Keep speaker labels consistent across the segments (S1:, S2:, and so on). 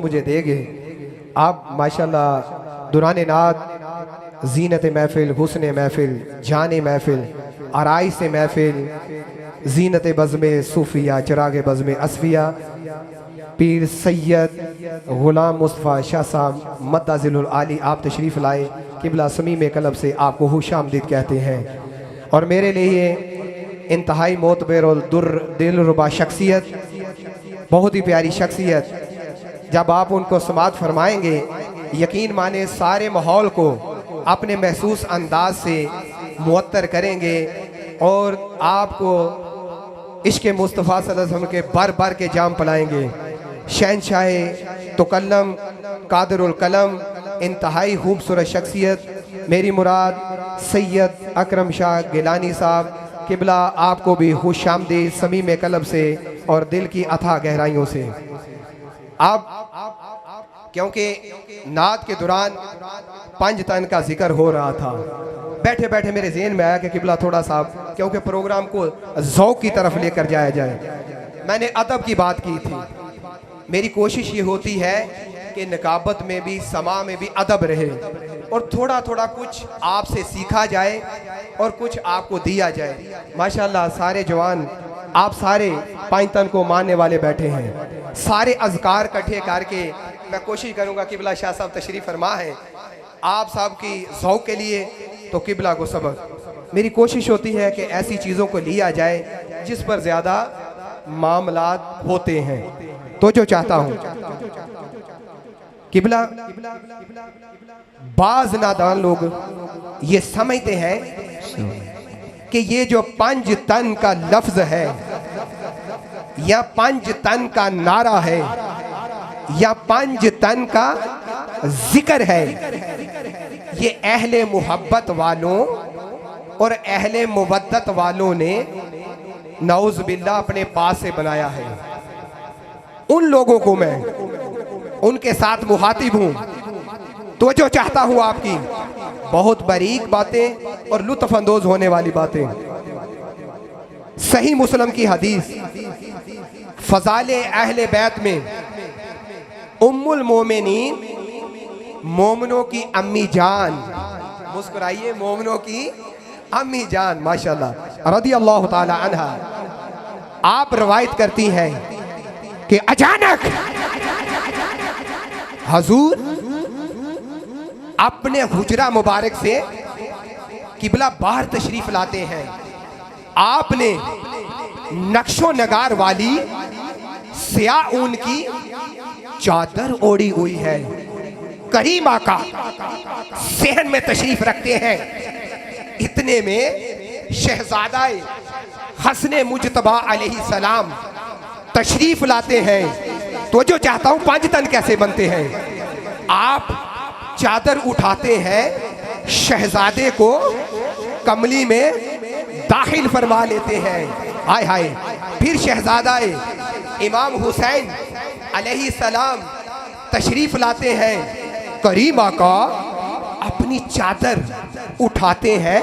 S1: मुझे देंगे आप माशाल्लाह। दुराने नात जीनत महफिल, हुस्न महफिल, जान महफिल, आराइश महफिल, जीनत बज़्म सूफिया, चिराग बज़्म असफिया, पीर सैयद गुलाम मुस्तफ़ा शाह साहब मद्दाज़िलुल आली आप तशरीफ़ लाए। किबला समीम कलब से आपको खुशामदीद कहते हैं। और मेरे लिए इंतहाई मोतबर और दिलरुबा शख्सियत, बहुत ही प्यारी शख्सियत, जब आप उनको समात फरमाएंगे यकीन माने सारे माहौल को अपने महसूस अंदाज से मुअत्तर करेंगे और आपको इश्क़ मुस्तफ़ा सल्लल्लाहु अलैहि वसल्लम के बर बर के जाम पिलाएंगे। शहनशाह तुकल्लम कादिरुल कलम, इंतहाई खूबसूरत शख्सियत, मेरी मुराद सैयद अकरम शाह गिलानी साहब। किबला आपको भी खुशामदीद समीम कलब से और दिल की अथाह गहराइयों से। अब क्योंकि नात के दौरान पंज तन का जिक्र हो रहा था, बैठे बैठे मेरे ज़हन में आया कि किबला थोड़ा सा क्योंकि प्रोग्राम को ज़ौक़ की तरफ लेकर जाया जाए। मैंने अदब की बात की थी। मेरी कोशिश ये होती है कि निकाबत में भी, समा में भी अदब रहे और थोड़ा थोड़ा कुछ आपसे सीखा जाए और कुछ आपको दिया जाए। माशाल्लाह सारे जवान आप सारे पाँच तन को मानने वाले बैठे हैं। सारे अज़कार इकट्ठे करके मैं कोशिश करूंगा। किबला शाह साहब तशरीफ़ फरमा है आप साहब की ज़ौक़ के लिए, तो किबला को सबक। मेरी कोशिश होती है कि ऐसी चीज़ों को लिया जाए जिस पर ज़्यादा मामलात होते हैं। तो जो चाहता हूँ किबला, बाज़ नादान लोग ये समझते हैं कि ये जो पंज तन का लफ्ज़ है या पंज तन का नारा है या पंज तन का जिक्र है, ये अहले मोहब्बत वालों और अहले मुवद्दत वालों ने नऊज़ बिल्लाह अपने पास से बनाया है। उन लोगों को मैं उनके साथ मुखातिब हूँ। तो जो चाहता हूँ आपकी बहुत बारीक बातें और लुत्फ़ अंदोज़ होने वाली बातें। सही मुस्लिम की हदीस फ़ज़ाइल अहले बैत में उम्मुल मोमिनीन, मोमिनों की अम्मी जान, मुस्कुराइए, मोमिनों की अम्मी जान माशाल्लाह रज़ियल्लाहु ताला अन्हा, आप रवायत करती हैं कि अचानक हजूर अपने हुजरा मुबारक से किबला बाहर तशरीफ लाते हैं। आपने नक्शो नगार वाली स्याह ऊन की चादर ओढ़ी हुई है। करीम आका सहन में तशरीफ रखते हैं। इतने में शहजादा हसने मुजतबा अलैहिस्सलाम तशरीफ लाते हैं। तो जो चाहता हूं पंज तन कैसे बनते हैं। आप चादर उठाते हैं, शहजादे को कमली में दाखिल फरमा लेते हैं। हाय हाय। फिर शहजादा इमाम हुसैन अलैहिस्सलाम तशरीफ लाते हैं। करीम आका अपनी चादर उठाते हैं,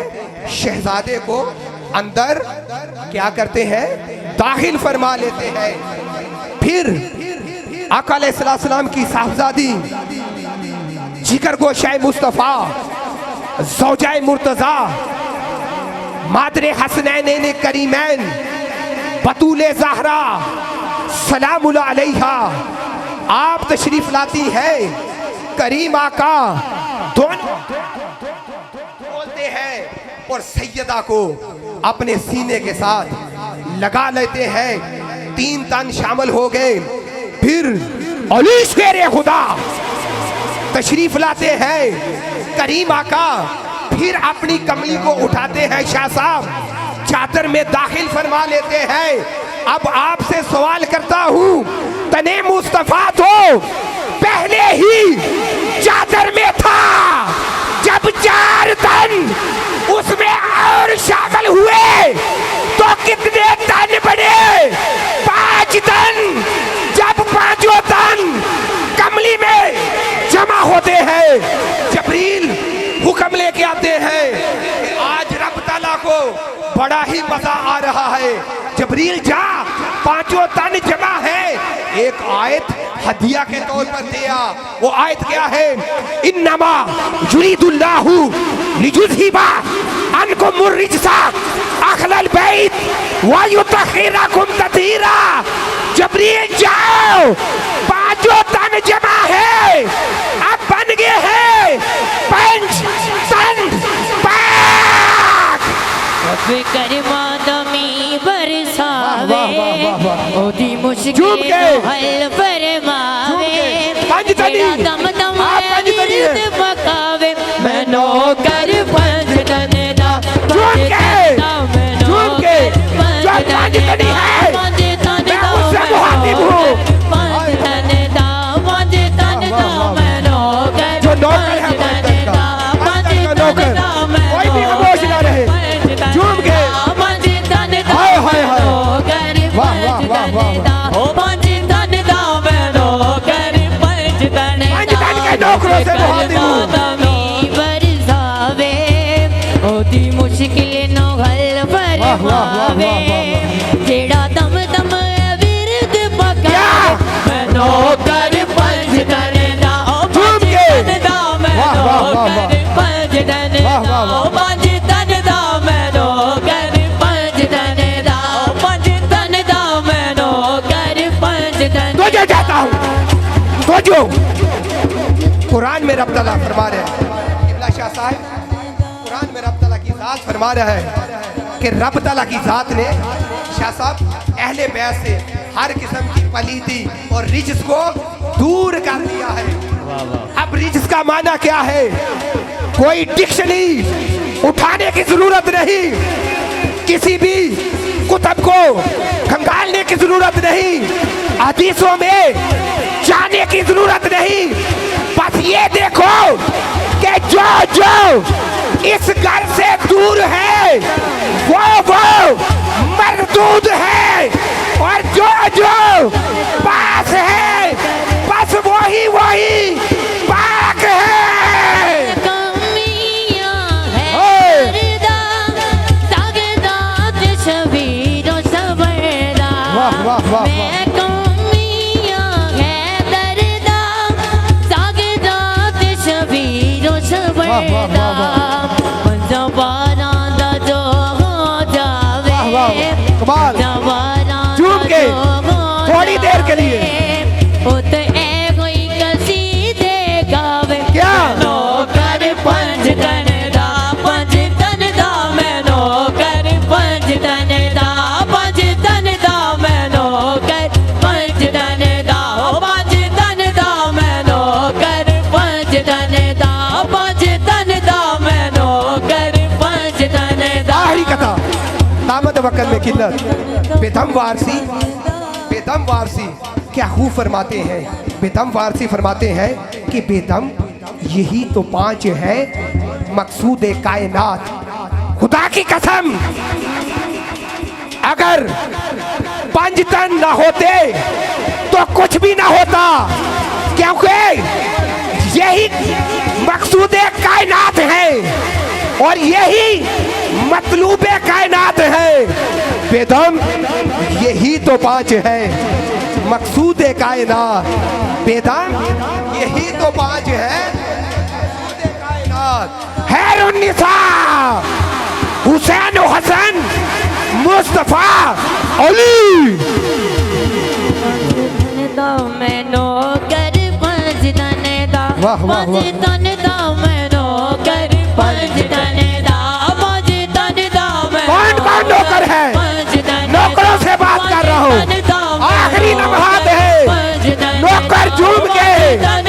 S1: शहजादे को अंदर क्या करते हैं, दाखिल फरमा लेते हैं। फिर आका अलैहिस्सलाम की साहबजादी जिगर गोशाए मुस्तफ़ा, ज़ौजाए मुर्तज़ा, मादरे हसनैन करीमैन, बतूले ज़हरा सलामुल अलैहा, आप तशरीफ लाती है। करीम आका दोनों बोलते हैं और सैयदा को अपने सीने के साथ लगा लेते हैं। तीन तन शामिल हो गए। फिर अली शेरे खुदा तशरीफ लाते हैं। करीम आका फिर अपनी कमली को उठाते हैं, शाह साहब चादर में दाखिल फरमा लेते हैं। अब आपसे सवाल करता हूं, तने मुस्तफा तो पहले ही चादर में था, जब चार तन उसमें और शामिल हुए तो कितने तन बने? पांच तन। जब पांचों तन कमली में जमा होते हैं, जबरील हुक्म लेके आते हैं। आज रब ताला को बड़ा ही मजा आ रहा है। जबरील जा, पांचों तन जमा है, एक आयत हदिया के तौर पर दिया। वो आयत क्या है? इन्नमा युरीदुल्लाहु लियुज़हिबा अन्कुम रिज्सा अहलल बैत व युतहिरकुम तत्हीरा। जबरील जाओ, पांचों तन जमा है, अब बन गए हैं पंच तन पाक।
S2: करमा दमी बरसावे, ओदी मुश्किल हल फरमावे, तेरा दम दम रीत पकावे, मैं नौकर पंच तन दा, पंच तन दा, मैं नौकर पंच तन दा, पंच तन दा, पंच तन दा, पंच तन दा, मैं नौकर पंच तन दा, पंच तन दा,
S1: कोई भी खामोश ना रहे, झूम के हाय हाय हाय, वाह वाह वाह वाह, नौकरों से
S2: ओदी मुश्किल नो हल फरमावे, जेड़ा दम दम विरद पका, मैं नौकर पंच तन दा, पंच तन दा, मैं नौकर पंच तन दा, पंच तन दा, मैं नौकर पंच तन दा, पंच तन दा, मैं नौकर पंच तन।
S1: तुझे जाता हूँ, तुझो कुरान में रब तआला फरमा रहे हैं, किबला शाह साहब कुरान में रब तआला की जात फरमा रहा है कि रब तआला की जात ने शाह साहब अहले बैत से हर किस्म की पलीदी और रिज्स को दूर कर दिया है। अब रिज्स का माना क्या है? कोई डिक्शनरी उठाने की जरूरत नहीं, किसी भी कुतब को खंगालने की जरूरत नहीं, हदीसों में जाने की जरूरत नहीं। बस ये देखो कि जो जो इस घर से दूर है वो मरदूद है, और जो जो पास है बस वही पाक है।
S2: कमियां है दर्दा, तागदात शबीर और सबरदा,
S1: वाह वाह वाह,
S2: मैं कमियां है दर्दा, तागदात शबीर और सबरदा, जवाना दा जो हो जावे,
S1: कमाल,
S2: जवाना
S1: झूम के थोड़ी देर के लिए
S2: उत ए कोई कसीदे गावे,
S1: क्या?
S2: नौकर पंच तन दा, पंच तन दा, मैं नौकर पंच तन दा, पंच तन दा, मैं नौकर पंच तन दा, पंच तन दा, मैं नौकर पंच तन दा, पंच तन दा, मैं नौकर पंच तन दा।
S1: आखिरी कथा दामद वक्ल में किल्लत। बेदम वारसी क्या खूब फरमाते हैं, बेदम वारसी फरमाते हैं कि बेदम यही तो पांच है मकसूद कायनात। खुदा की कसम अगर पंच तन ना होते तो कुछ भी ना होता, क्योंकि यही मकसूद कायनात है और यही मतलूब कायनात है। बेदम यही तो पांच है मकसूद कायनात, बेदम यही तो पांच है मकसूद कायनात। हैरुन्निसा हुसैन हसन मुस्तफा अली।
S2: मैं नौकर पंच तन दा,
S1: वाह वाह वाह,
S2: पंच तन दा, मैं नौकर पंच तन दा, पंच तन दा, मैं
S1: कौन नौकर है? नौकरों से बात कर रहा हूँ, आखिरी लम्हात है, नौकर झूम के
S2: पंच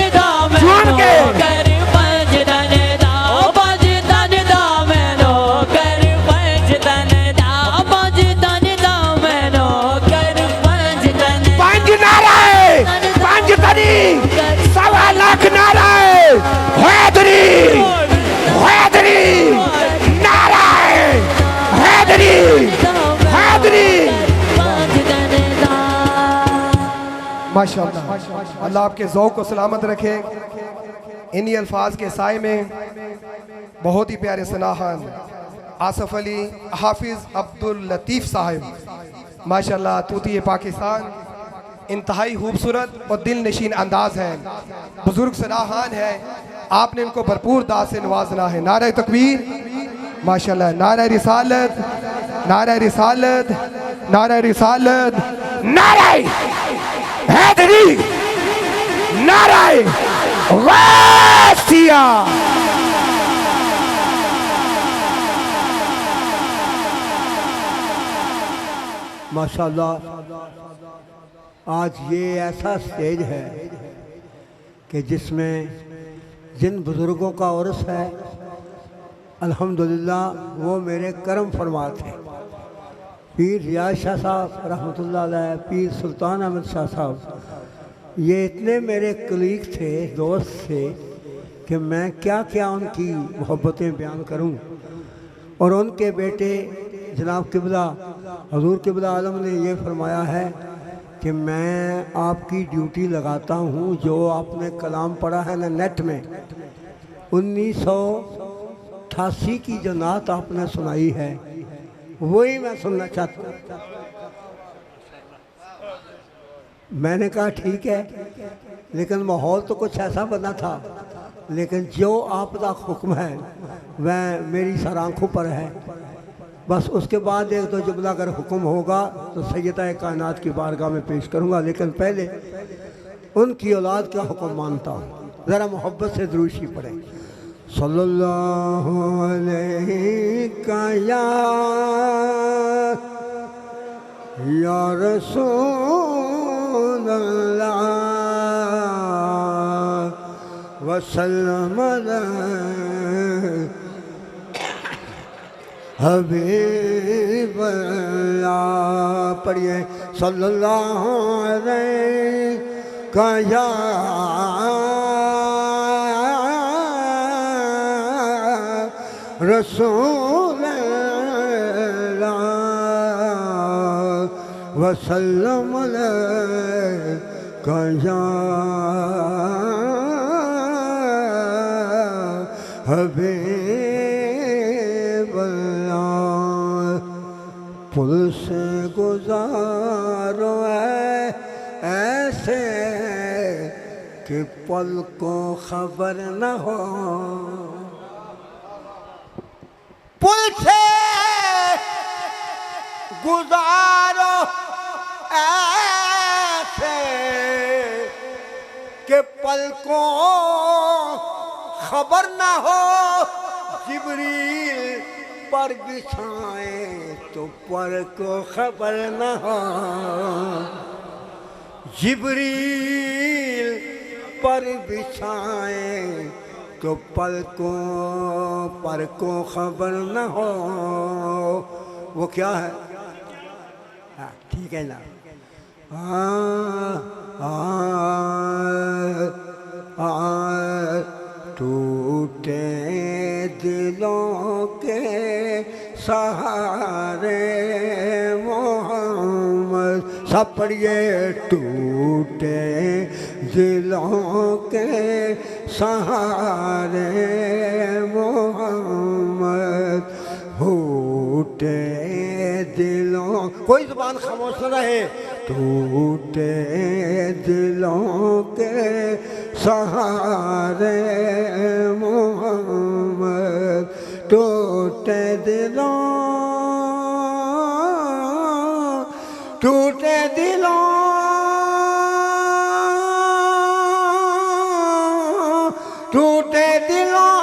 S2: तन दा, पंच तन दा, मैं नौकर पंच तन दा, पंच तन दा, मैं नौकर पंच तन।
S1: पंच नाराए, पंच तनी, 1.25 लाख नाराए, हैदरी नाराए, हैदरी। माशाअल्लाह, अल्लाह आपके ज़ौक़ को सलामत रखे। इन्हीं अल्फाज के साए में बहुत ही प्यारे सनाहन आसफ़ अली हाफिज़ अब्दुल लतीफ़ साहब, माशाअल्लाह तूती पाकिस्तान, इंतहाई खूबसूरत और दिल नशीन अंदाज है, बुजुर्ग सलाहान है, आपने इनको भरपूर दाद से नवाजना है। नारा तकबीर, माशाल्लाह, नारा रिसालत, नारा रिसालत, नारा रिसालत, नारा हैदरी, नारा गासिया।
S3: माशाल्लाह, आज ये ऐसा स्टेज है कि जिसमें जिन बुज़ुर्गों का उर्स है, अल्हम्दुलिल्लाह वो मेरे करम फरमा थे। पीर रियाज शाह साहब रहमतुल्लाह अलैह, पीर सुल्तान अहमद शाह साहब, ये इतने मेरे कलीग थे, दोस्त थे कि मैं क्या क्या उनकी मोहब्बतें बयान करूं। और उनके बेटे जनाब किबला हजूर किबला आलम ने ये फरमाया है कि मैं आपकी ड्यूटी लगाता हूँ। जो आपने कलाम पढ़ा है ना नेट में, 1988 की जो नात आपने सुनाई है, वही मैं सुनना चाहता हूँ। मैंने कहा ठीक है, लेकिन माहौल तो कुछ ऐसा बना था, लेकिन जो आपका हुक्म है वह मेरी सर आँखों पर है। बस उसके बाद एक दो जुमला अगर हुक्म होगा तो सैयदा कायनात की बारगाह में पेश करूँगा, लेकिन पहले उनकी औलाद का हुक्म मानता हूँ। ज़रा मोहब्बत से दुरूशी पढ़े। सल्लल्लाहु अलैहि या रसूल अल्लाह वसल्लम हबीब अल्लाह। पढ़िए सल्लल्लाहु अलैहि या रसूल अल्लाह वसल्लम अलैका या हबीब अल्लाह। पुल से गुजारो ऐसे कि पल को खबर न हो, पुल से गुजारो ऐसे कि पल को खबर न हो। जिब्रील पर बिछाए तो पर को खबर न हो, जिब्रील पर बिछाए तो पल को पर को खबर न हो। वो क्या है? हाँ ठीक है ना। टूटे दिलों के सहारे मोहम्मद, सब पढ़िए। टूटे दिलों के सहारे मोहम्मद, टूटे दिलों, कोई जुबान खामोश न रहे। टूटे दिलों के सहारे मोहम्मद, टूटे दिलों, टूटे दिलों, टूटे दिलों,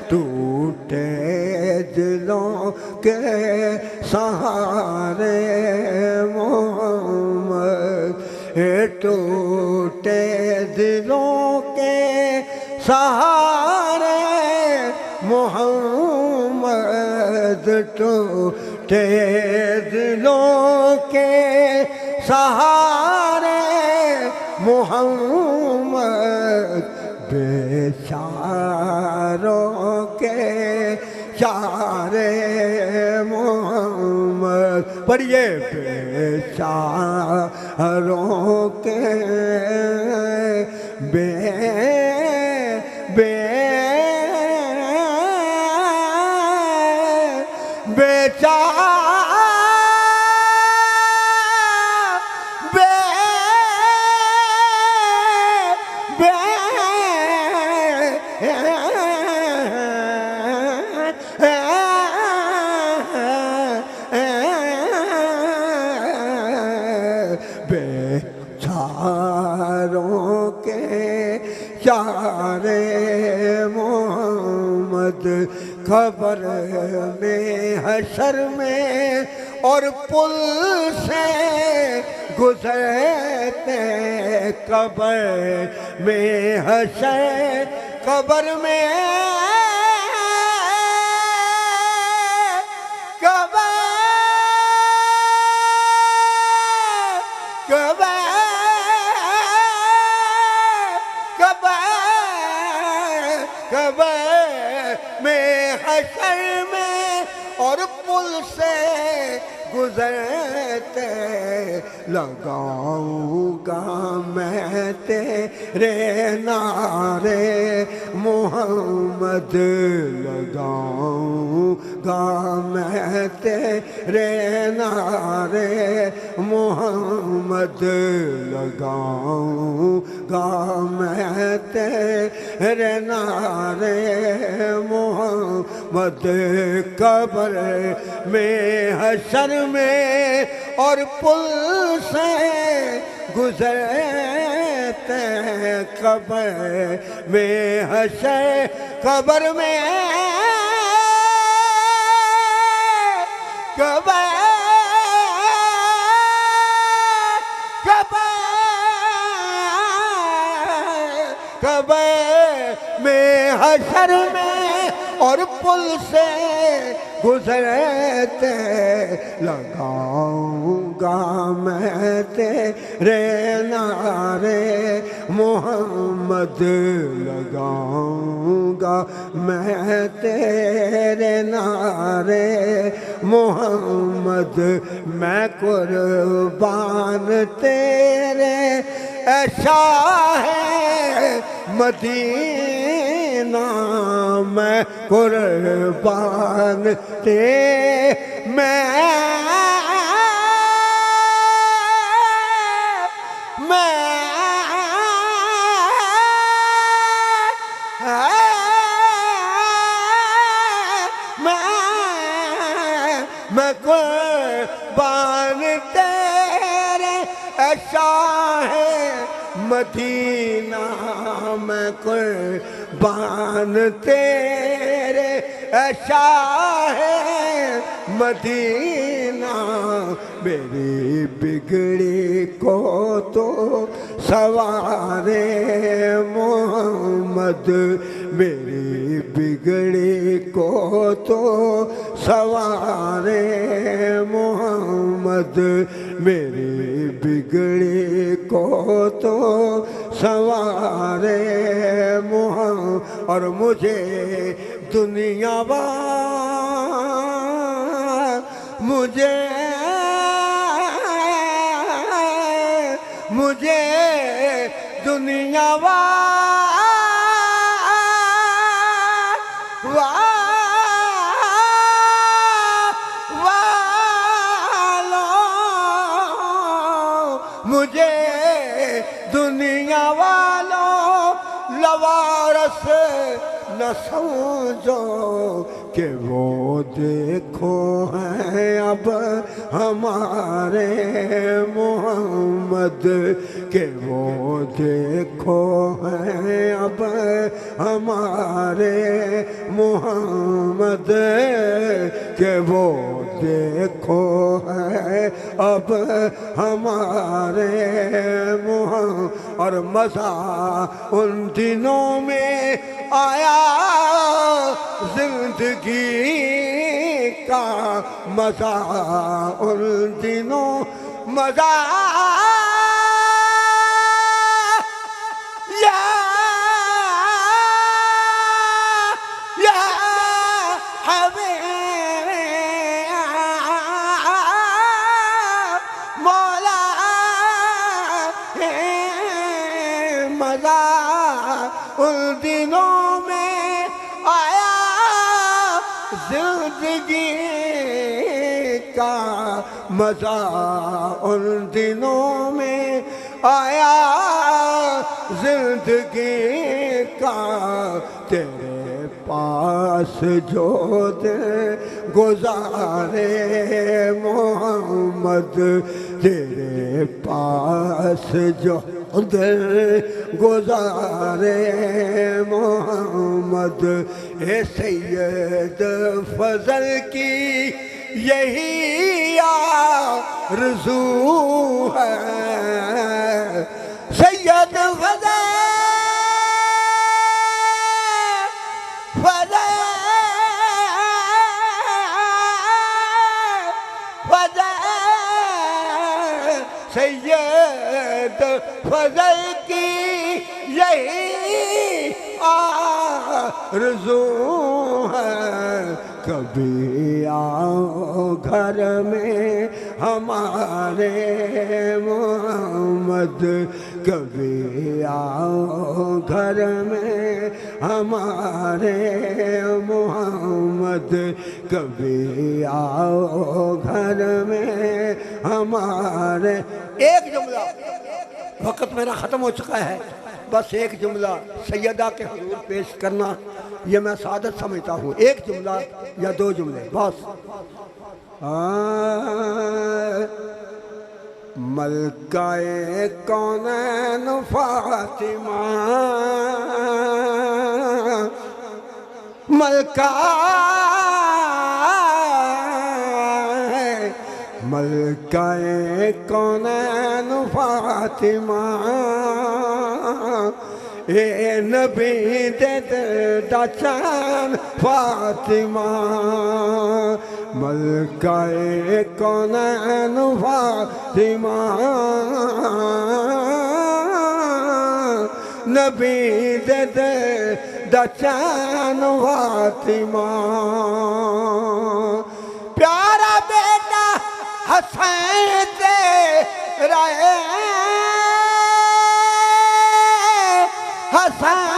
S3: टूटे दिलों के सहारे मोहम्मद, टूटे दिलों के सहारे मोहम्मद, टूटे दिलों के सहारे मोहम्मद, बेचारों के चारे मोहम्मद। पढ़िए बेचारों के बेचारों के चारे मोहम्मद खबर में हशर में और पुल से गुजरते कबर में हशर कबर में में हशर में और पुल से गुजरते लगाऊंगा मैं तेरे नारे मोहम्मद लगाऊंगा मैं तेरे नारे मोहम्मद लगाऊंगा मैं तेरे नारे मोहम्मद कब्र में हशर में और पुल से गुजरते कब्र में हशर कब्र में कब्र में हशर में और पुल से गुजरते लगाऊंगा मैं तेरे नारे मोहम्मद लगाऊंगा मैं तेरे नारे मोहम्मद मैं कुर्बान तेरे ऐसा है मदीना मैं कुर्बान ते मैं कुर्बान तेरे ऐसा है मदीना मैं कुर्बान तेरे ऐसा है मदीना मेरी बिगड़ी को तो सवारे मोहम्मद मेरी बिगड़ी को तो सवारे मोहम्मद मेरी बिगड़ी को तो सवारे मोहम्मद और मुझे दुनिया मुझे दुनिया मुझे दुनिया वालों लवारस न समझो कि वो देखो हैं अब हमारे मोहम्मद के वो देखो हैं अब हमारे मोहम्मद के वो देखो है अब हमारे मोहम्मद और मज़ा उन दिनों में आया जिंदगी का मज़ा उन दिनों मज़ा उन दिनों में आया जिंदगी का मज़ा उन दिनों में आया, जिंदगी का तेरे पास जो दिन गुजारे मोहम्मद, तेरे पास जो दिल गुजारे मोहम्मद। ए सैयद फजल की यही आरज़ू है, सैयद फजल फजल फजल सैयद फजल की यही आरज़ू है। कभी आओ घर में हमारे मोहम्मद, कभी आओ घर में हमारे मोहम्मद, कभी आओ घर में हमारे। एक जुमला, वक़्त मेरा ख़त्म हो चुका है, बस एक जुमला सैयदा के हुजूर पेश करना ये मैं सादत समझता हूँ। एक जुमला या दो जुमले बस। मलकाए कौनैन फातिमा, मलकाए कौनैन फातिमा, ए नबी दे दाचान फातिमा, मलकाए कौनैन फातिमा, नबी दे दाचान फातिमा। प्यारा बेटा हसैन तेरा हसन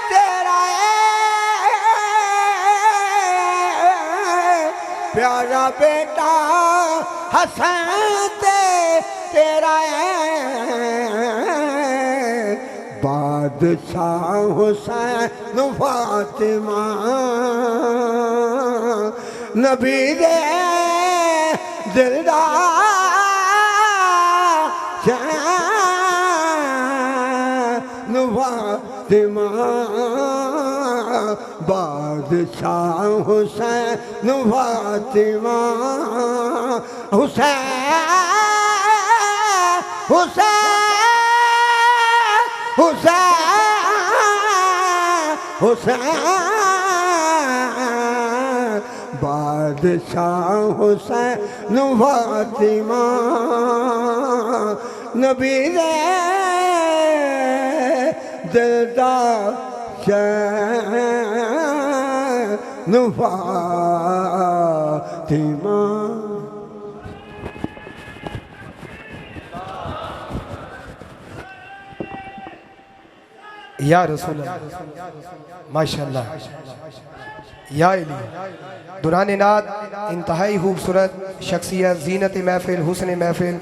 S3: तेरा प्यारा बेटा हसन तेरा बादशाह हुसैन फातिमा, नबी दे दिलदार फातिमा, बादशाह हुसैन फातिमा, हुसैन हुसैन हुसैन हुसैन, बादशाह हुसैन फातिमा, नबी दे दिलदार शैन फातिमा।
S1: या रसूल माशाअल्लाह, या इली दुरान नात इंतहाई खूबसूरत शख्सियत, जीनत महफिल, हुस्न महफिल,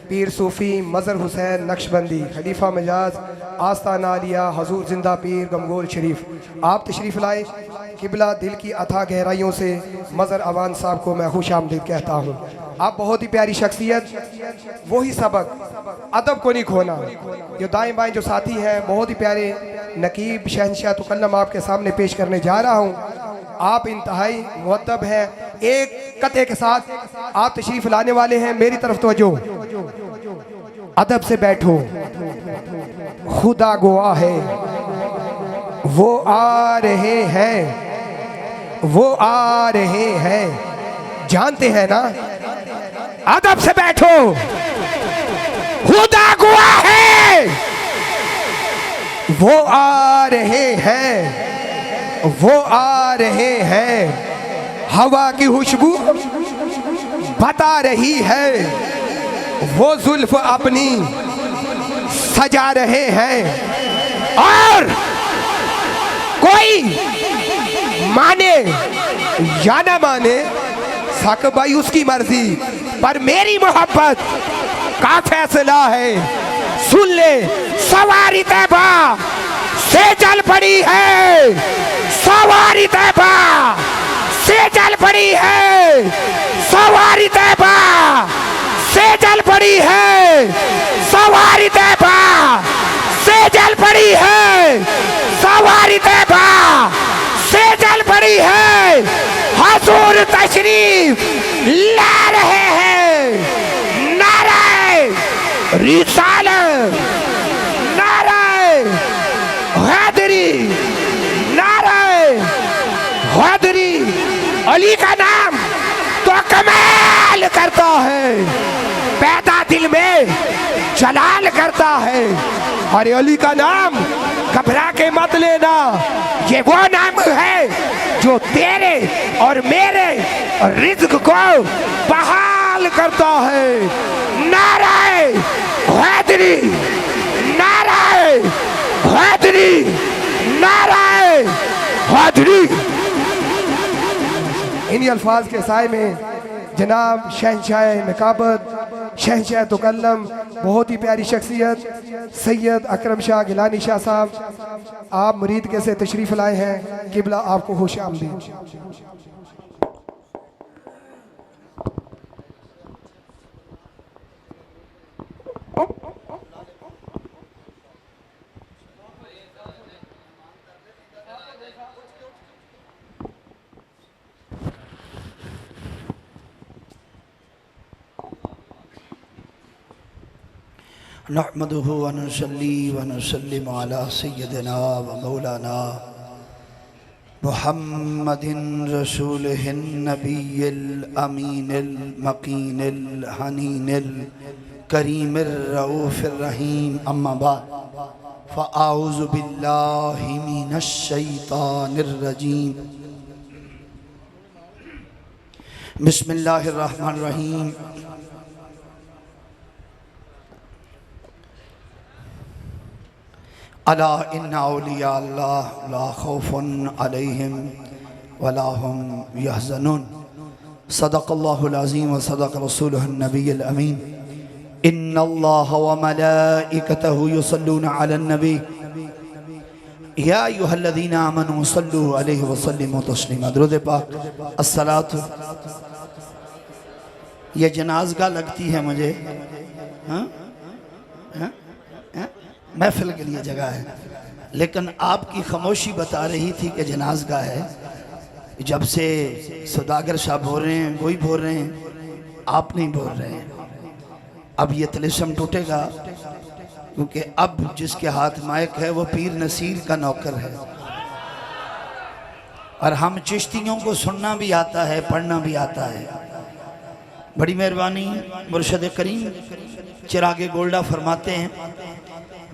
S1: पीर सूफ़ी मज़हर हुसैन नक्शबंदी, खलीफा मिजाज, आस्ताना आलिया, हजूर जिंदा पीर गमगोल शरीफ, आप तशरीफ़ लाए। किबला दिल की अथा गहराइयों से मज़हर अवान साहब को मैं खुश आमदीद कहता हूँ। आप बहुत ही प्यारी शख्सियत, वही सबक अदब को नहीं खोना। जो दाएं बाएं जो साथी हैं बहुत ही प्यारे, नकीब शहनशाह तुकल्लम आपके सामने पेश करने जा रहा हूँ। आप इंतहाई मुअद्दब हैं। एक कते के साथ आप तशरीफ़ लाने वाले हैं, मेरी तरफ तवज्जो, अदब से बैठो। खुदा गवाह है, वो आ रहे हैं, वो आ रहे हैं, जानते हैं ना। अदब से बैठो, खुदा गवाह है, वो आ रहे हैं, वो आ रहे हैं। हवा की खुशबू बता रही है, वो जुल्फ अपनी सजा रहे हैं। और कोई माने या ना माने सक भाई उसकी मर्जी, पर मेरी मोहब्बत का फैसला है। सुन ले, सवारी तैबा से चल पड़ी है, सवारी तैबा से चल पड़ी है, सवारी तैबा से चल पड़ी है, सवारी तैबा से चल पड़ी है, सवारी तैबा से चल पड़ी है। हुजूर तशरीफ ला रहे हैं। नारे रिसालत, नारे हैदरी, नारे हैदरी। अली का नाम तो कमाल करता है, पैदा दिल में जलाल करता है। अरे अली का नाम घबरा के मत लेना, ये वो नाम है जो तेरे और मेरे रिज़्क को बहाल करता है। नारे हैदरी, नारे हैदरी, नारे हैदरी। इन्हीं अल्फाज के साए में जनाब शहंशाह नकाबत, शहंशाह तुकल्लम, बहुत ही प्यारी शख्सियत सैयद अकरम शाह गिलानी शाह साहब, आप मुरीद कैसे तशरीफ़ लाए हैं। किबला आपको खुश आमदीद।
S4: नहमदुहु व नसल्ली व नसल्लिमु अला सय्यदिना व मौलाना मुहम्मदिन रसूलिहिन नबिय्यिल अमीनिल मकीनिल हनीनिल करीमिर रऊफिर रहीम। अम्मा बाद फ़अऊज़ु बिल्लाहि मिनश शैतानिर रजीम। बिस्मिल्लाहिर रहमानिर रहीम। अला इन्ना औलिया अल्लाह ला खौफुन अलैहिम वला हुम यहज़नून। सदक़ल्लाहुल अज़ीम व सदक़ रसूलुहुन नबिय्युल अमीन। इन्नल्लाह व मलाइकतहु युसल्लूना अलन नबी या अय्युहल्लज़ीना आमनू सल्लू अलैहि व सल्लिमू तस्लीमा। दुरूद पाक। अस्सलातु, ये जनाज़गाह लगती है मुझे, हाँ हाँ महफिल के लिए जगह है, लेकिन आपकी खामोशी बता रही थी कि जनाज़गाह है। जब से सौदागर साहब बोल रहे हैं, वही बोल रहे हैं, आप नहीं बोल रहे हैं। अब ये तिलिस्म टूटेगा, क्योंकि अब जिसके हाथ माइक है वो पीर नसीर का नौकर है। और हम चिश्तियों को सुनना भी आता है, पढ़ना भी आता है। बड़ी मेहरबानी। मुर्शद करीम चिरागे गोल्डा फरमाते हैं,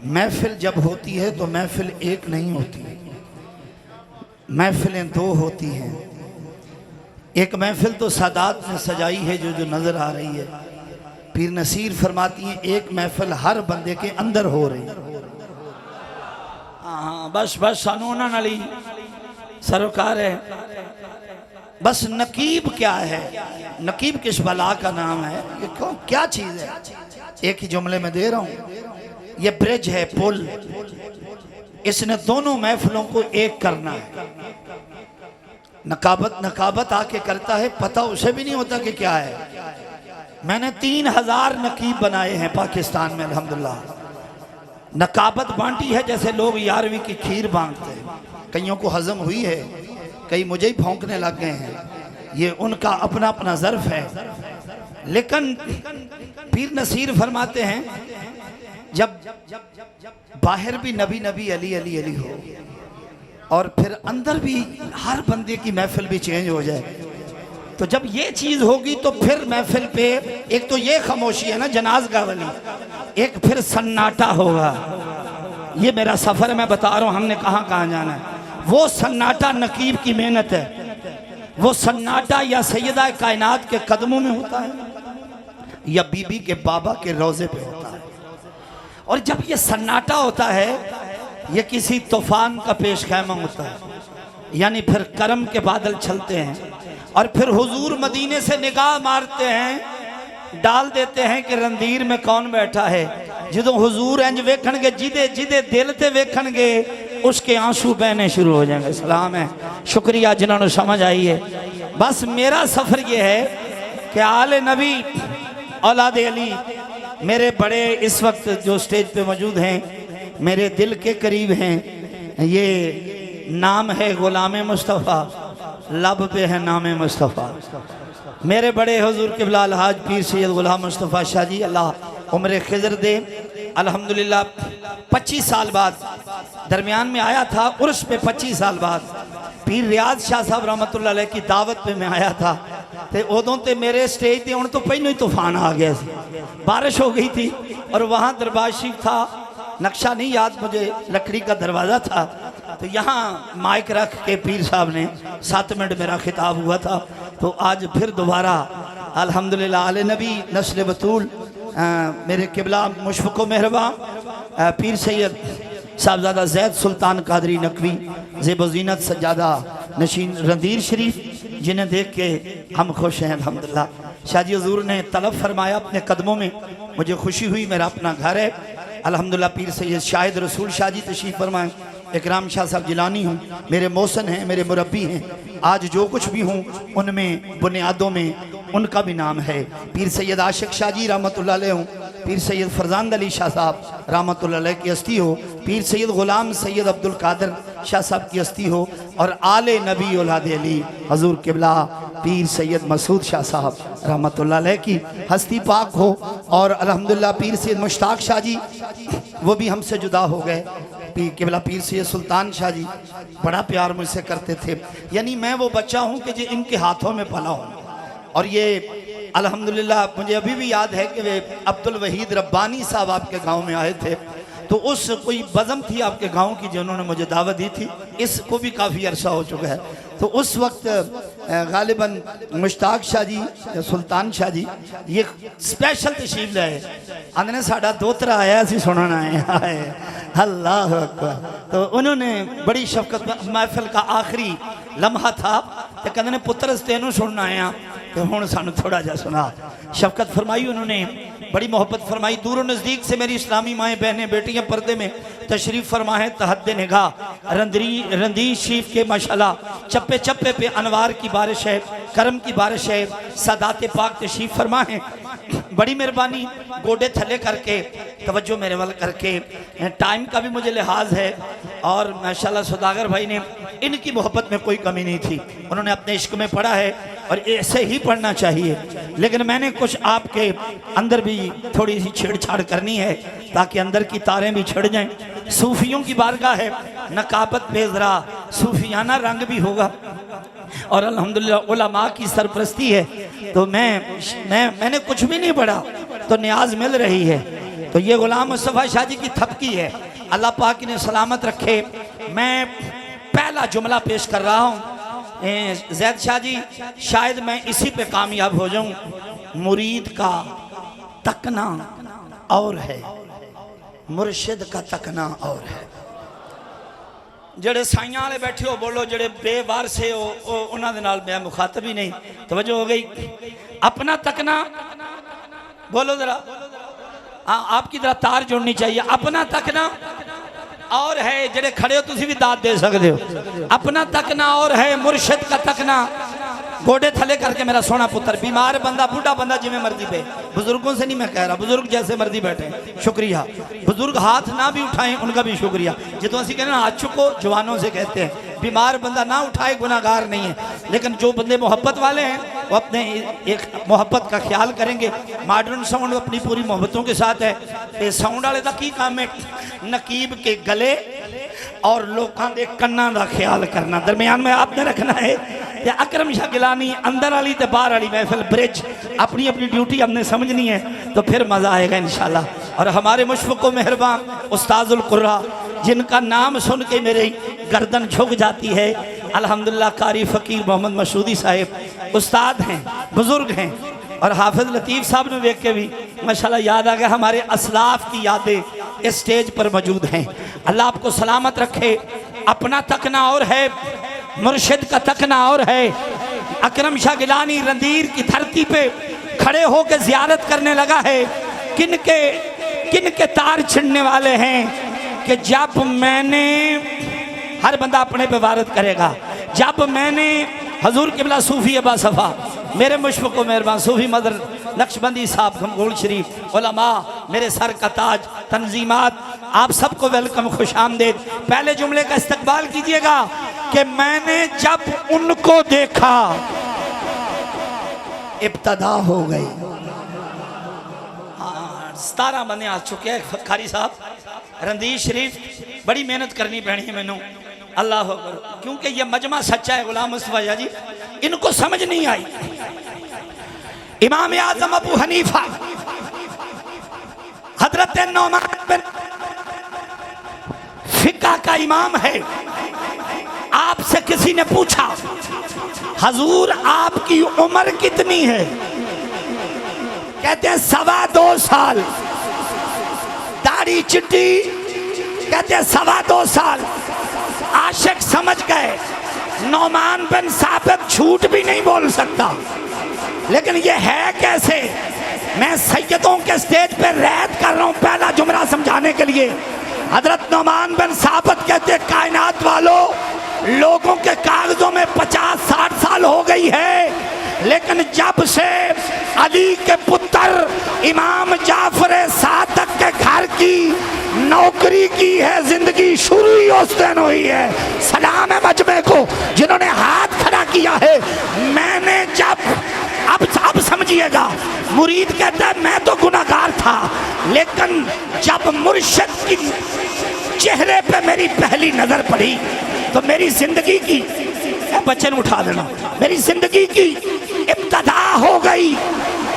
S4: महफिल जब होती है तो महफिल एक नहीं होती, महफिलें दो होती हैं। एक महफिल तो सादात ने सजाई है जो जो नज़र आ रही है। पीर नसीर फरमाती हैं एक महफिल हर बंदे के अंदर हो रही है। हाँ बस बस सानूना नाली सरोकार है। बस नकीब क्या है, नकीब किस बला का नाम है, ये क्या चीज़ है। एक ही जुमले में दे रहा हूँ, ये ब्रिज है, पुल। इसने दोनों महफिलों को एक करना है। नकाबत नकाबत आके करता है, पता उसे भी नहीं होता कि क्या है। मैंने 3000 नकीब बनाए हैं पाकिस्तान में अल्हम्दुलिल्लाह। नकाबत बांटी है जैसे लोग 11वीं की खीर बांटते हैं। कईयों को हजम हुई है, कई मुझे ही भौंकने लग गए हैं। ये उनका अपना अपना ज़र्फ है। लेकिन पीर नसीर फरमाते हैं जब बाहर भी नबी नबी अली अली अली हो और फिर अंदर भी हर बंदे की महफिल भी चेंज हो जाए, तो जब ये चीज़ होगी तो फिर महफिल पे एक तो ये खामोशी है ना जनाज़गाह वाली, एक फिर सन्नाटा होगा। ये मेरा सफ़र मैं बता रहा हूँ, हमने कहाँ कहाँ जाना है। वो सन्नाटा नकीब की मेहनत है। वो सन्नाटा या सैयदा कायनात के कदमों में होता है या बीबी के बाबा के रोज़े पे होता है। और जब ये सन्नाटा होता है ये किसी तूफान का पेश खैमा होता है, यानी फिर करम के बादल चलते हैं। और फिर हुजूर मदीने से निगाह मारते हैं, डाल देते हैं कि रणधीर में कौन बैठा है। जो हुजूर इंज वेखणगे, जिदे जिदे दिल ते वेखणगे उसके आंसू बहने शुरू हो जाएंगे। सलाम है, शुक्रिया जिन्होंने समझ आई है। बस मेरा सफ़र ये है कि आले नबी औलाद अली मेरे बड़े इस वक्त जो स्टेज पे मौजूद हैं, मेरे दिल के करीब हैं। ये नाम है गुलाम मुस्तफ़ा, लब पे है नाम मुस्तफ़ा। मेरे बड़े हुजूर क़िबला अलहाज पीर सैयद गुलाम मुस्तफ़ा शाह जी, अल्लाह उम्र खिज़र दे। अल्हम्दुलिल्लाह 25 साल बाद दरमियान में आया था उर्स पे, 25 साल बाद पीर रियाज शाह साहब रहमतुल्लाह अलैह की दावत पे मैं आया था। तो उदों तो मेरे स्टेज पे तो पहले ही तूफान आ गया, बारिश हो गई थी और वहाँ दरबार शरीफ था, नक्शा नहीं याद मुझे, लकड़ी का दरवाज़ा था। तो यहाँ माइक रख के पीर साहब ने 7 मिनट मेरा खिताब हुआ था। तो आज फिर दोबारा अल्हम्दुलिल्लाह आले नबी नस्ल बतूल मेरे किबला मुशफ़क़ो मेहरबान पीर सैयद साहबजादा जैद सुल्तान कादरी नकवी ज़ेब ज़ीनत सज्जादा नशीन रणधीर शरीफ, जिन्हें देख के हम खुश हैं अल्हम्दुलिल्लाह। शाह जी हुजूर ने तलब फरमाया अपने कदमों में, मुझे खुशी हुई, मेरा अपना घर है अल्हम्दुलिल्लाह। पीर सैयद शाहिद रसूल शाह जी तशरीफ़ फरमाएँ। इकराम शाह साहब जिलानी हूँ, मेरे मौसन हैं, मेरे मुरब्बी हैं। आज जो कुछ भी हूँ उनमें बुनियादों में उनका भी नाम है। पीर सैयद आशिक शाह जी रहमतुल्लाह अलैह हूँ, पीर सैयद फरजांद अली शाह साहब रहमतुल्लाह अलैह की हस्ती हो, पीर सैयद ग़ुलाम सैयद अब्दुल कादिर शाह साहब की हस्ती हो, और आले नबी औलाद अली हजूर किबला पीर सैयद मसूद शाह साहब रहमतुल्लाह अलैह की हस्ती पाक हो। और अल्हम्दुलिल्लाह पीर सैयद मुश्ताक शाह जी वो भी हमसे जुदा हो गए। पीर किबला पीर सैयद सुल्तान शाह जी बड़ा प्यार मुझसे करते थे, यानी मैं वो बच्चा हूँ कि जो इनके हाथों में पला हूँ। और ये अल्हम्दुलिल्लाह मुझे अभी भी याद है कि वे अब्दुल वहीद रब्बानी साहब आपके गांव में आए थे, तो उस कोई बज़म थी आपके गांव की जिन्होंने मुझे दावत दी थी, इसको भी काफ़ी अरसा हो चुका है। तो उस वक्त गालिबन मुश्ताक शाह जी सुल्तान शाह जी ये स्पेशल तशरीफ लाए, आंदने साडा दोतरा आया सी सुनना है, अल्लाह अकबर। तो उन्होंने बड़ी शफकत, महफिल का आखिरी लम्हा था, तो कहते पुत्र तेनों सुनना आया, तो हूँ सानू थोड़ा जा सुना। शफकत फरमाई उन्होंने, बड़ी मोहब्बत फरमाई। दूर नज़दीक से मेरी इस्लामी माएँ बहनें बेटियाँ पर्दे में तशरीफ़ फरमा है। तहद्दे निगाह रणधीर शरीफ के माशाल्लाह चप्पे चप्पे पे अनवार की बारिश है, करम की बारिश है। सादात पाक तशरीफ़ फरमा है, बड़ी मेहरबानी। गोडे थले करके तवज्जो मेरे वाल करके, टाइम का भी मुझे लिहाज है। और माशाल्लाह सौदागर भाई ने, इनकी मोहब्बत में कोई कमी नहीं थी, उन्होंने अपने इश्क में पढ़ा है और ऐसे ही पढ़ना चाहिए। लेकिन मैंने कुछ आपके अंदर भी थोड़ी सी छेड़छाड़ करनी है ताकि अंदर की तारें भी छिड़ जाएं। सूफियों की बारगाह है, नकाबत पे ज़रा सूफियाना रंग भी होगा और अल्हम्दुलिल्लाह उलमा की सरपरस्ती है। तो मैंने कुछ भी नहीं पढ़ा तो न्याज मिल रही है। तो ये गुलाम मुस्तफ़ा शाह जी की थपकी है, अल्लाह पाक ने सलामत रखे। मैं पहला जुमला पेश कर रहा हूँ, जैद शाह जी शायद मैं इसी पे कामयाब हो जाऊं। मुरीद का तकना और है, मुर्शिद का तकना और है। जेड़े साइयां वाले बैठे हो बोलो, जेड़े बेवारस हो उन्हां दे नाल मैं मुखातब ही नहीं। तवज्जो हो गई। अपना तकना बोलो जरा, हाँ आपकी जरा तार जोड़नी चाहिए। अपना तकना और है, जेड़े खड़े हो तुसी भी दाद दे सकते हो। अपना तकना और है, मुर्शिद का तकना। गोडे थले करके मेरा सोना पुत्र, बीमार बंदा बूढ़ा बंदा जिमें मर्जी पे, बुजुर्गों से नहीं मैं कह रहा, बुजुर्ग जैसे मर्जी बैठे शुक्रिया। बुजुर्ग हाथ ना भी उठाएं उनका भी शुक्रिया। जितो असी कहते ना हाथ चुको, जवानों से कहते हैं। बीमार बंदा ना उठाए गुनाहगार नहीं है, लेकिन जो बंदे मोहब्बत वाले हैं वो अपने एक मोहब्बत का ख्याल करेंगे। मॉडर्न साउंड अपनी पूरी मोहब्बतों के साथ है। ये साउंड वाले का की काम है, नकीब के गले और लोगों के कन्ना का ख्याल करना दरमियान में आपने रखना है। या अकरम शाह गिलानी अंदर वाली तो बाहर वाली महफिल ब्रिज, अपनी अपनी ड्यूटी हमने समझनी है, तो फिर मज़ा आएगा इंशाल्लाह। और हमारे मुशफ़क़ो मेहरबान उस्ताजुल कुर्रा, जिनका नाम सुन के मेरी गर्दन झुक जाती है, अल्हम्दुलिल्लाह कारी फ़कीर मोहम्मद मशहूदी साहिब उस्ताद हैं, बुज़ुर्ग हैं। और हाफिज़ लतीफ़ साहब ने देख के भी माशाल्लाह याद आ गया, हमारे असलाफ की यादें इस स्टेज पर मौजूद हैं। अल्लाह आपको सलामत रखे। अपना तकना और है, मुर्शिद का तकना और है। अकरम शाह गिलानी रंदीर की धरती पे खड़े होकर जियारत करने लगा है। किन के तार छिड़ने वाले हैं कि जब मैंने, हर बंदा अपने पे वारद करेगा, जब मैंने हजूर किबला सूफी अबा सफ़ा मेरे मुशफ़क़ व मेहरबान सूफी मदर नक्शबंदी साहब गमगोल शरीफ उलमा मेरे सर का ताज तंजीमात, आप सबको वेलकम खुश आमदेद। पहले जुमले का इस्तकबाल कीजिएगा कि मैंने जब उनको देखा इब्तदा हो गई। 17 बंदे आ चुके हैं कारी साहब रंदीर शरीफ, बड़ी मेहनत करनी पैनी है मैनू, अल्लाह अकबर, क्योंकि ये मजमा सच्चा है। गुलाम मुस्तफा शाह जी इनको समझ नहीं आई। इमाम आजम अबू हनीफा हजरत नौमान बिन फिका का इमाम है। आपसे किसी ने पूछा हजूर आपकी उम्र कितनी है? कहते हैं 2.25 साल। दाढ़ी चिट्टी, कहते हैं 2.25 साल। आशिक समझ गए नौमान बिन साबित झूठ भी नहीं बोल सकता, लेकिन ये है कैसे? मैं सैयदों के स्टेज पे रैद कर रहा हूं पहला जुमला समझाने के लिए। हजरत नौमान बिन साबित कहते कायनात वालों, लोगों के कागजों में 50-60 साल हो गई है, लेकिन जब से अली के पुत्र इमाम जाफर सादक के घर की नौकरी की है, जिंदगी शुरू ही उस दिन हुई है। सलाम है मजमे को जिन्होंने हाथ खड़ा किया है। मैंने जब अब समझिएगा, मुरीद कहता है मैं तो गुनाहगार था, लेकिन जब मुर्शिद की चेहरे पे मेरी पहली नजर पड़ी तो मेरी जिंदगी की, बच्चे ने उठा देना, मेरी जिंदगी की इब्तदा हो गई।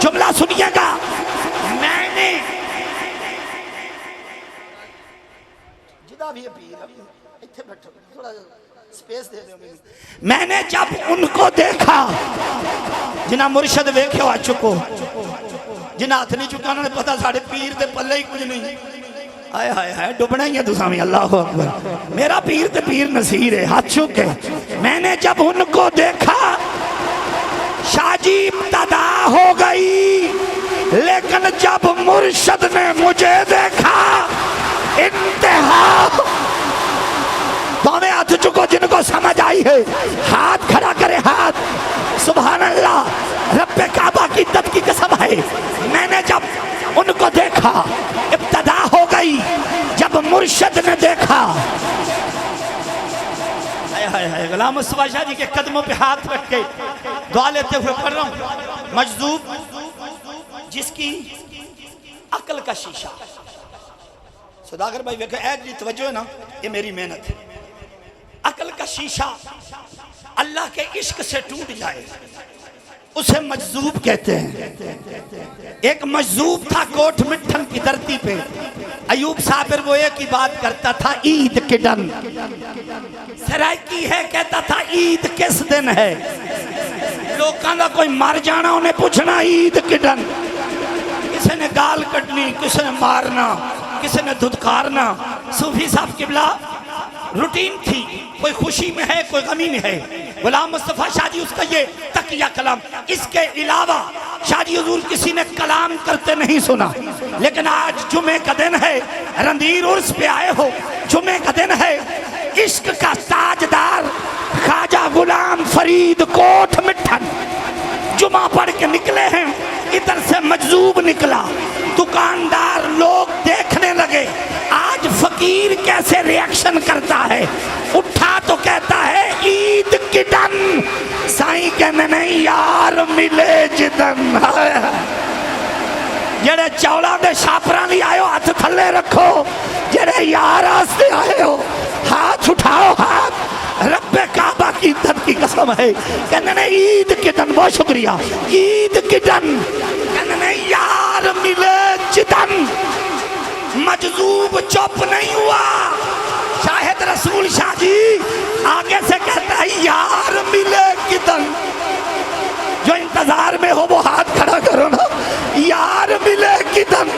S4: जुमला सुनिएगा, मैंने स्पेस दे दो, मैंने जब उनको देखा, जिन्हें मुर्शद वेखे आ चुको, जिन्हें हाथ नहीं चुका उन्होंने पता साढ़े पीर दे पल्ले ही कुछ नहीं। हाय हाय हाय डुबना ही है तुसा भी, अल्लाह अकबर। मेरा पीर ते पीर नसीर है, हाथ चुके। मैंने जब उनको देखा शाजी इब्तदा हो गई, लेकिन जब मुर्शद ने मुझे देखा इंतहा। दोनों हाथ चुको जिनको समझ आई है, हाथ खड़ा करे, हाथ। सुभान अल्लाह, रब्बे काबा की इज्जत की कसम है, मैंने जब उनको देखा इब्तदा हो गई, जब मुर्शिद ने देखा। हाय हाय हाय, गुलाम मुस्तफा शाह जी के कदमों पे हाथ रख के दुआ लेते हुए पढ़ रहा हूं। मजदूब जिसकी अकल का शीशा, सुधाकर भाई देखो ऐ जी तवज्जो है ना, ये मेरी मेहनत है। अकल का शीशा अल्लाह के इश्क से टूट जाए, उसे मजजूब कहते हैं। एक मजजूब था कोट मिठन की धरती पे, अयूब साबिर वो एक ही बात करता था, ईद के दिन सरायकी है, कहता था ईद किस दिन है। लोगों का कोई मर जाना, उन्हें पूछना ईद के दिन। किसी ने गाल कटनी, किसी ने मारना, किसी ने धुतकारना। सूफी साहब किबला रूटीन थी, कोई खुशी में है, कोई गमी में है। गुलाम मुस्तफा शाह जी उसका ये तकिया कलाम। इसके अलावा शाह जी हुजूर किसी ने कलाम करते नहीं सुना। लेकिन आज जुमे का दिन है, रंदीर उर्स पे आए हो, जुमे का दिन है, इश्क का ताजदार ख्वाजा गुलाम फरीद कोट मिठन जुमा पढ़ के निकले हैं। इधर से मजजूब निकला, दुकानदार लोग देखने लगे आज फकीर कैसे रिएक्शन करता है। उठा तो कहता है ईद की दिन, साईं कहने नहीं यार मिले जिदन। जेड़े चौला दे छापरा नहीं आयो हाथ थले रखो, जेड़े यार आस्ते आए हो हाथ उठाओ, हाथ। रब्बे काबा की इज्जत की कसम है, कहने नहीं ईद के दिन, बहुत शुक्रिया, ईद के दिन, कहने नहीं यार मिले जिदन। मजजूब चुप नहीं हुआ। शाहिद रसूल शाह जी आगे से कहता है यार मिले किदन। जो इंतजार में हो वो हाथ खड़ा करो ना, यार मिले किदन।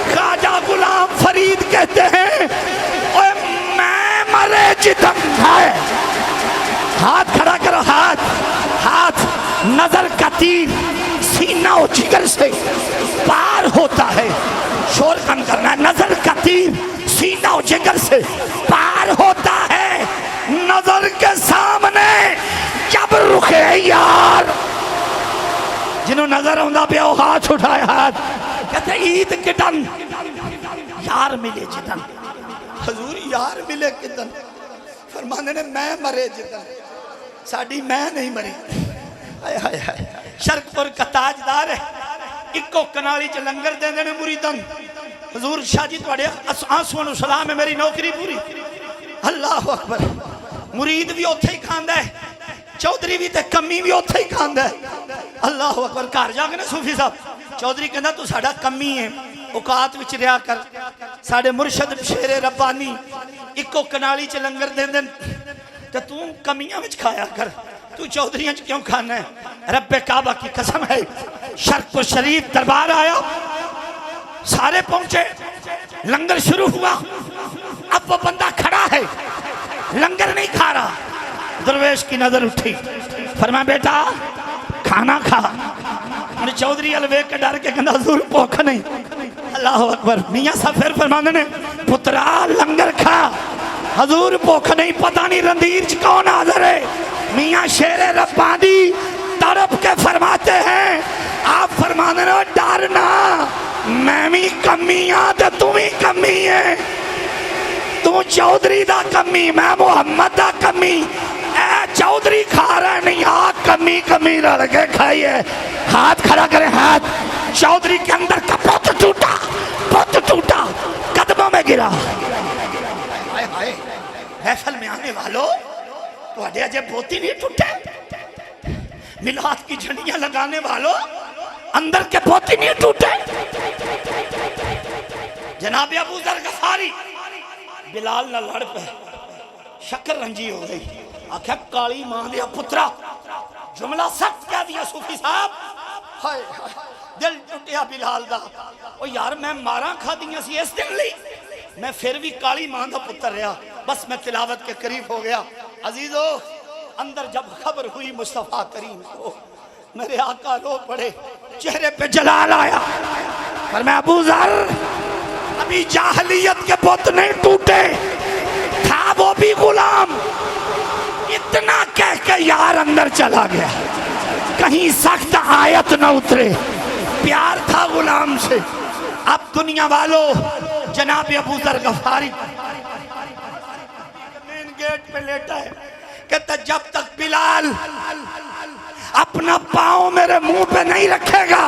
S4: ख्वाजा गुलाम फरीद कहते हैं ओए मैं मरे जिदन है। हाथ खड़ा करो, हाथ हाथ नजर का तीर सीना और जिगर से पार होता है। शोर कम करना है। नजर का तीर सीना और जिगर से पार होता है। नजर के सामने जब रुके यार, जिन्हों नजर आंदा पे हाथ उठाया, हाथ कहते ईद किदन यार मिले जिदन। हजूर यार मिले किदन, फरमाने ने मैं मरे जिदन, साड़ी मैं नहीं मरी। हाय हाय हाय। शरकपुर का ताजदार है, इको कनाली च लंगर देंदे ने मुरीदन। हजूर शाह जी तुहाडे आंसुओं नूं सलाम है, मेरी नौकरी पूरी। अल्लाह अकबर। मुरीद भी उत्थे ही खांदा है, चौधरी भी ते कमी भी उत्थे ही खांदा है। अल्लाह अकबर। घर जाके ना सूफी साहब चौधरी कहना तू साडा कमी है, औकात विच रिया कर। साडे मुर्शद शेरे रब्बानी इको कनाली च लंगर देंदे ते तू कमियां विच खाया कर, तू चौधरियां च क्यों खाना है? रब्बे काबा की कसम है, शरकपुर शरीफ दरबार आया, सारे पहुंचे, लंगर शुरू हुआ। अब वो बंदा खड़ा है, लंगर नहीं खा रहा। दरवेश की नजर उठी, फरमाया बेटा खाना खा। चौधरी अलवे के डर के कहना हुजूर भूख नहीं। अल्लाह अकबर। मियां साहब फिर फरमाते ने पुत्रा लंगर खा। हजूर भूख नहीं, पता नहीं रंधीर च कौन हाजिर है। मियां शेरे रब्बानी तड़प के फरमाते हैं, आप फरमाते हो डरना, मैं भी कमी हाँ तो तू भी कमी है। तू चौधरी दा कमी, मैं मुहम्मद दा कमी। ए चौधरी खा रहा नहीं, आ कमी कमी रल के खाइए। हाथ खड़ा करे, हाथ। चौधरी के अंदर का पुत टूटा, पुत टूटा, कदमों में गिरा। हाय हाय। महफिल में आने वालों, तो अजय पोती नहीं टूटे। मिलाद की झंडियां लगाने वालों, अंदर के पोती नहीं टूटे। जनाब अबू जर गफारी बिलाल ना लड़ पे, शक्कर रंजी हो गई। आख्या काली मां दिया पुत्रा, जुमला सख्त कह दिया सूफी साहब। हाय हाय। दिल टुटिया बिलाल दा। ओ यार मैं मारा खादियां सी इस दिन ली, मैं फिर भी काली मां दा पुत्र रहा। बस मैं तिलावत के करीब हो गया। अजीजों, अंदर जब खबर हुई मुस्तफा करीम को, मेरे आका रो पड़े, चेहरे पे जलाल आया। पर मैं अबू जर, अभी जाहलियत के पुत नहीं टूटे, था वो भी गुलाम। इतना कह के यार अंदर चला गया, कहीं सख्त आयत न उतरे। प्यार था गुलाम से। अब दुनिया वालों, जनाब अबू जर गफारी मेन गेट पे लेटा है, कहता जब तक बिलाल अपना पांव मेरे मुंह पे नहीं रखेगा,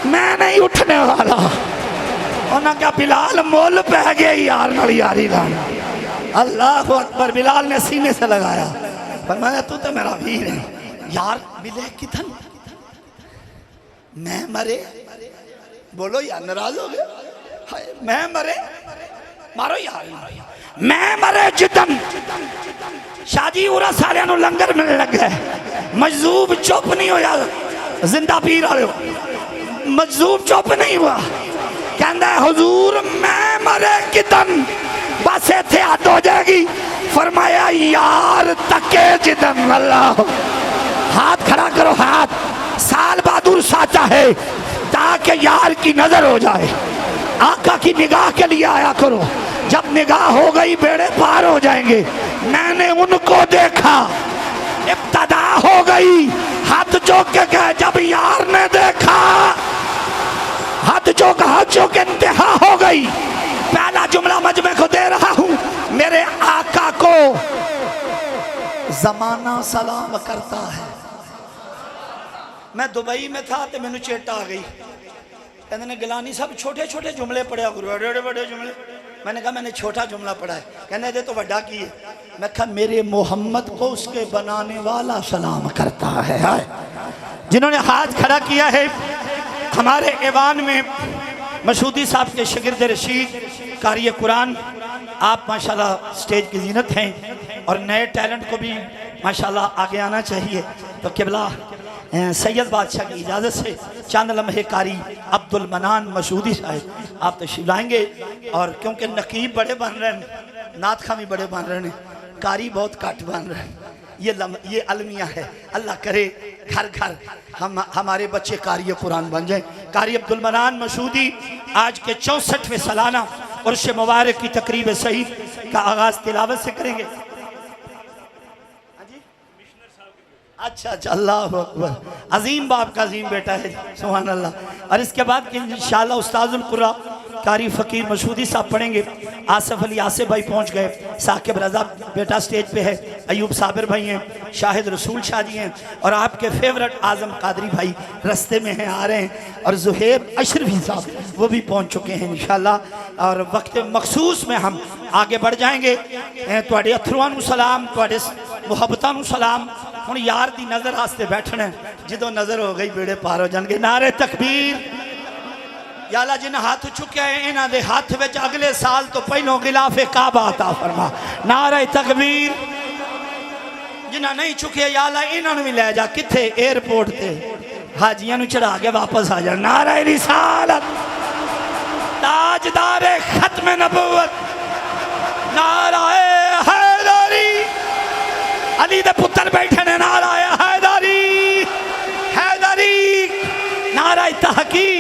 S4: मैं नहीं उठने वाला। उन्होंने क्या बिलाल मोल पै गया यार नाल यारी दा। अल्लाह अकबर। बिलाल ने सीने से लगाया, फरमाया तू तो मेरा वीर है। यार मिले किधर, मैं मरे। बोलो यार, नाराज हो गए। मैं मरे, मारो यार। मैं मरे जिदन शादी उरा सारिया नु लंगर मिलने लग गए। मजदूब चुप नहीं होया, जिंदा पीर वाले मजदूब चुप नहीं हुआ। कहता है हुजूर मैं मरे किदन, बस इत्थे हद हो जाएगी। फरमाया यार तके जिदन। अल्लाह। हाथ खड़ा करो, हाथ। साल बहादुर साचा है, ताकि यार की नजर हो जाए। आका की निगाह के लिए आया करो, जब निगाह हो गई बेड़े पार हो जाएंगे। मैंने उनको देखा, इब्तदा हो गई। हाथ चौक के कहे, जब यार ने देखा, हाथ चौक इंतहा हो गई। पहला जुमला मजमे को दे रहा हूं, मेरे आका को जमाना सलाम करता है। मैं दुबई में था तो मैंने चेता आ गई, कहते ने गिलानी साहब छोटे छोटे जुमले पढ़िया करो, बड़े बड़े जुमले। मैंने कहा मैंने छोटा जुमला पढ़ा है। कहने दे तो बड़ा की है। मैं कहा मेरे मोहम्मद को उसके बनाने वाला सलाम करता है। जिन्होंने हाथ खड़ा किया है, हमारे ऐवान में मशहूदी साहब के शागिर्द रशीद कारी कुरान, आप माशाल्लाह स्टेज की जीनत हैं और नए टैलेंट को भी माशाल्लाह आगे आना चाहिए। तो किबला सैयद बादशाह की इजाज़त से चंद लम्हे कारी अब्दुल मनान मशहूदी साहब आप तशरीफ लाएंगे। और क्योंकि नकीब बड़े बन रहे हैं, नात खां भी बड़े बन रहे हैं, कारी बहुत घट बन रहे हैं, ये अलमिया है। अल्लाह करे घर घर हमारे बच्चे कारी कुरान बन जाए। कारी अब्दुल मनान मसूदी आज के 64वें सालाना उर्स मुबारक की तकरीब सही का आगाज तिलावत से करेंगे। अच्छा अच्छा, अल्लाह अकबर। अजीम बाप का अजीम बेटा है, सुभान अल्लाह। और इसके बाद इंशाअल्लाह उस्ताजुल कुर्रा कारी फ़कीर मसूदी साहब पढ़ेंगे। आसफ अली आसिफ भाई पहुंच गए, साकिब रजा बेटा स्टेज पे है, अयूब साबिर भाई हैं, शाहिद रसूल शाह जी हैं, और आपके फेवरेट आज़म कादरी भाई रस्ते में हैं, आ रहे हैं, और जुहेब अशरफी साहब वो भी पहुंच चुके हैं इंशाअल्लाह। और वक्त मखसूस में हम आगे बढ़ जाएंगे। तुहाडे अथरुआं नूं सलाम, तुहाडे मुहब्बतां नूं सलाम। हुण यार दी नज़र आस्ते बैठना है, जदों नज़र हो गई बेड़े पार हो जाएंगे। नारे तकबीर। या अल्लाह जिन्हें हाथ चुके हैं इन्हां दे हाथ विच अगले साल तो पहलों गिलाफे काबा अता फरमा। नारे तकबीर। जिन्हें नहीं चुके या अल्लाह इन्हां नूं भी ले जा, किथे एयरपोर्ट ते हाजियां नूं चढ़ा के वापस आ जा। नारे रिसालत, ताजदारे खत्म नबूवत, नाराए हैदरी। अली दे पुत्र बैठे ने, नाराए हैदरी हैदरी। नाराए तहकीक।